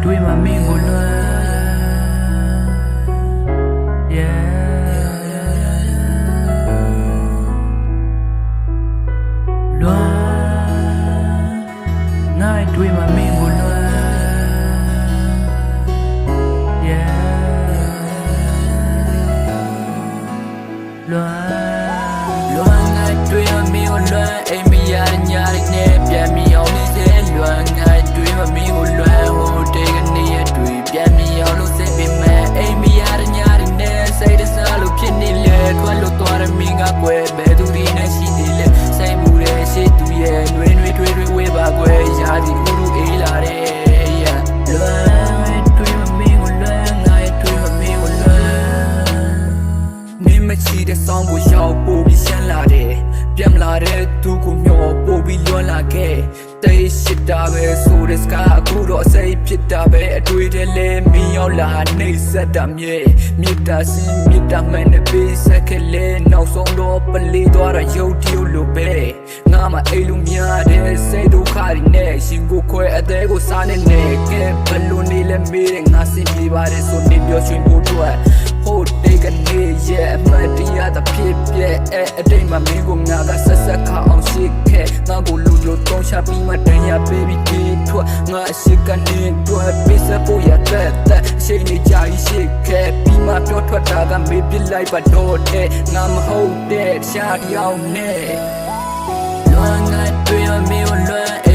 တွေ့မှမင်းကိုလွမ်းလွမ်းငါတွေ့မှမင်းကိုလွမ်းလွမ်းငါတွေ့မှမင်းကိုလွမ်းအိမ်မရညာနဲ့ပြန်မြအောင်နေစေလွမ်းငါတွေ့မှမင်းကိုလွမ်းဟိုတေကနေရတွေ့ပြန်မြအောင်လို့စိတ်ပြမဲ့အိမ်မရညာနဲ့စိတ်တစားလို့ဖြစ်နေလေခွက်လို့သွားရမင်းကကွယ်ဘယ်သူဒီနဲ့ရှိနေလဲစိတ်မှုရဲ့ရှိသူရဲ့နှွေးနှွေးထွေးထွေးဝေးပါကွယ်ရာဒီဥရုအေးလာတဲ့လွမ်းတွေ့မှမင်းကိုလွမ်းငါတွေ့မှမင်းကိုလွမ်းမင်းမချီတဲ့ဆောင်းကိုရောက်ပို့ပြီးရှမ်းလာတယ်ပြန်မလာတဲ့သူကိုမျောပို့ပြီးလွမ်းလာခဲ့တိတ်ရှိတာပဲဆိုတဲ့စကားအခုတော့အစိပ်ဖြစ်တာပဲအတွေ့တည်းလဲမင်းရောက်လာနှိမ့်ဆက်တာမြေမြစ်တာစင်းမြစ်တာမှန်နဲ့ပေးဆက်ခဲ့လဲနောက်ဆုံးတော့ပလေးသွားတာရုပ်တရုပ်လိုပဲငါမှအိမ်လုံးများတဲ့စိတ်ဒုက္ခတွေနဲ့ရှင်ကိုခွဲအသေးကိုစားနေနေကဲဘလို့နေလဲမေးတဲ့ငါစင်ပြေပါတယ်ဆိုနေပြောရွှင်ဖို့အတွက်ဟိုတေကနေရဲ့အမတ်တရားသဖြစ်ပြဲအတိတ်မှာမင်းကိုငါကဆက်ဆက်ခအောင်ရှိခဲ့ငါကိုလူလိုတုံးချပြီးမှတန်ရ baby ဒီထွက်ငါအရှိကနေတွေ့ပေးစဖို့ရတဲ့အရှိန်နေကြရှိခဲ့ပြီးမှပြောထွက်တာကမေးပြလိုက်ပါတော့တဲ့ငါမဟုတ်တဲ့ရှားတယောက်နဲ့လွမ်းငါတွေ့ရမင်းကိုလွမ်း